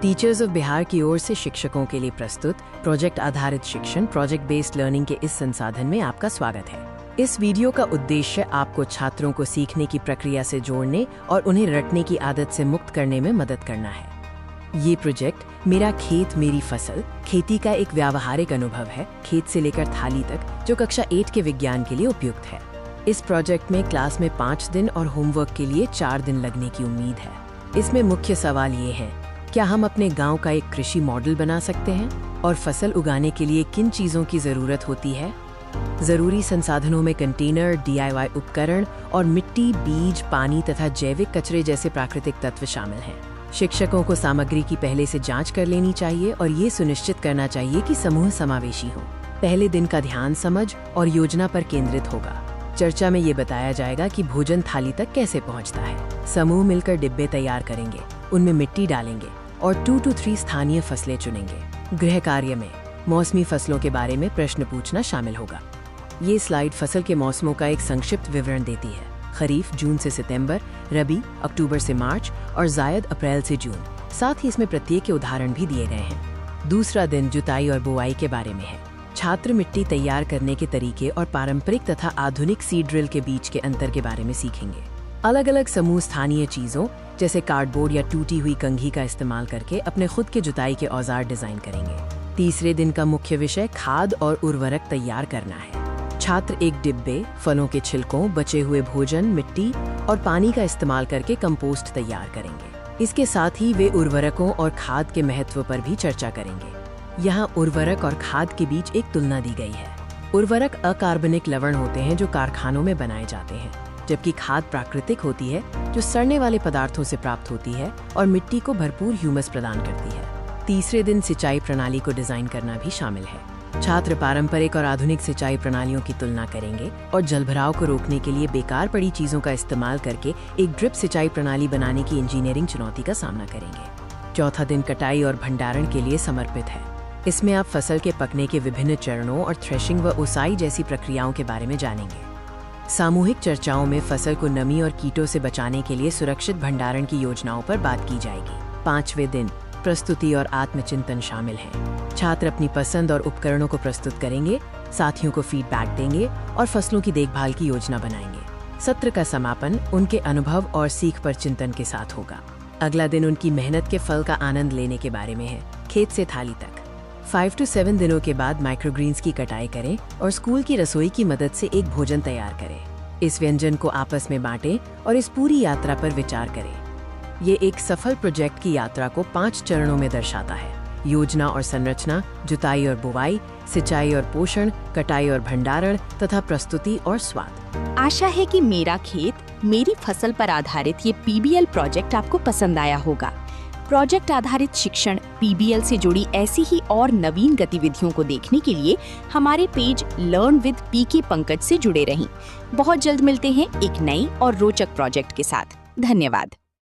Teachers of Bihar की ओर से शिक्षकों के लिए प्रस्तुत प्रोजेक्ट आधारित शिक्षण प्रोजेक्ट बेस्ड लर्निंग के इस संसाधन में आपका स्वागत है। इस वीडियो का उद्देश्य आपको छात्रों को सीखने की प्रक्रिया से जोड़ने और उन्हें रटने की आदत से मुक्त करने में मदद करना है। ये प्रोजेक्ट मेरा खेत मेरी फसल खेती का एक व्यावहारिक अनुभव है, खेत से लेकर थाली तक, जो कक्षा 8 के विज्ञान के लिए उपयुक्त है। इस प्रोजेक्ट में क्लास में 5 दिन और होमवर्क के लिए 4 दिन लगने की उम्मीद है। इसमें मुख्य सवाल ये है, क्या हम अपने गांव का एक कृषि मॉडल बना सकते हैं और फसल उगाने के लिए किन चीज़ों की ज़रूरत होती है? ज़रूरी संसाधनों में कंटेनर, DIY उपकरण और मिट्टी, बीज, पानी तथा जैविक कचरे जैसे प्राकृतिक तत्व शामिल हैं। शिक्षकों को सामग्री की पहले से जांच कर लेनी चाहिए और ये सुनिश्चित करना चाहिए कि समूह समावेशी हो। पहले दिन का ध्यान समझ और योजना पर केंद्रित होगा। चर्चा में ये बताया जाएगा कि भोजन थाली तक कैसे पहुंचता है। समूह मिलकर डिब्बे तैयार करेंगे, उनमें मिट्टी डालेंगे और 2 to 3 स्थानीय फसलें चुनेंगे। गृह कार्य में मौसमी फसलों के बारे में प्रश्न पूछना शामिल होगा। ये स्लाइड फसल के मौसमों का एक संक्षिप्त विवरण देती है। खरीफ जून से सितंबर, रबी अक्टूबर से मार्च और जायद अप्रैल से जून। साथ ही इसमें प्रत्येक के उदाहरण भी दिए गए हैं। दूसरा दिन जुताई और बुआई के बारे में है। छात्र मिट्टी तैयार करने के तरीके और पारंपरिक तथा आधुनिक सीड ड्रिल के बीच के अंतर के बारे में सीखेंगे। अलग अलग समूह स्थानीय चीजों जैसे कार्डबोर्ड या टूटी हुई कंघी का इस्तेमाल करके अपने खुद के जुताई के औजार डिजाइन करेंगे। तीसरे दिन का मुख्य विषय खाद और उर्वरक तैयार करना है। छात्र एक डिब्बे, फलों के छिलकों, बचे हुए भोजन, मिट्टी और पानी का इस्तेमाल करके कंपोस्ट तैयार करेंगे। इसके साथ ही वे उर्वरकों और खाद के महत्व पर भी चर्चा करेंगे। यहाँ उर्वरक और खाद के बीच एक तुलना दी गई है। उर्वरक अकार्बनिक लवण होते हैं जो कारखानों में बनाए जाते हैं, जबकि खाद प्राकृतिक होती है जो सड़ने वाले पदार्थों से प्राप्त होती है और मिट्टी को भरपूर ह्यूमस प्रदान करती है। तीसरे दिन सिंचाई प्रणाली को डिजाइन करना भी शामिल है। छात्र पारंपरिक और आधुनिक सिंचाई प्रणालियों की तुलना करेंगे और जलभराव को रोकने के लिए बेकार पड़ी चीजों का इस्तेमाल करके एक ड्रिप सिंचाई प्रणाली बनाने की इंजीनियरिंग चुनौती का सामना करेंगे। चौथा दिन कटाई और भंडारण के लिए समर्पित है। इसमें आप फसल के पकने के विभिन्न चरणों और थ्रेशिंग व उसाई जैसी प्रक्रियाओं के बारे में जानेंगे। सामूहिक चर्चाओं में फसल को नमी और कीटों से बचाने के लिए सुरक्षित भंडारण की योजनाओं पर बात की जाएगी। पांचवें दिन प्रस्तुति और आत्मचिंतन शामिल है। छात्र अपनी पसंद और उपकरणों को प्रस्तुत करेंगे, साथियों को फीडबैक देंगे और फसलों की देखभाल की योजना बनाएंगे। सत्र का समापन उनके अनुभव और सीख पर चिंतन के साथ होगा। अगला दिन उनकी मेहनत के फल का आनंद लेने के बारे में है, खेत से थाली तक। 5 to 7 दिनों के बाद माइक्रोग्रीन्स की कटाई करें और स्कूल की रसोई की मदद से एक भोजन तैयार करें। इस व्यंजन को आपस में बांटें और इस पूरी यात्रा पर विचार करें। ये एक सफल प्रोजेक्ट की यात्रा को 5 चरणों में दर्शाता है: योजना और संरचना, जुताई और बुवाई, सिंचाई और पोषण, कटाई और भंडारण तथा प्रस्तुति और स्वाद। आशा है कि मेरा खेत मेरी फसल पर आधारित ये PBL प्रोजेक्ट आपको पसंद आया होगा। प्रोजेक्ट आधारित शिक्षण PBL से जुड़ी ऐसी ही और नवीन गतिविधियों को देखने के लिए हमारे page learn with PK Pankaj से जुड़े रहें। बहुत जल्द मिलते हैं एक नई और रोचक प्रोजेक्ट के साथ। धन्यवाद।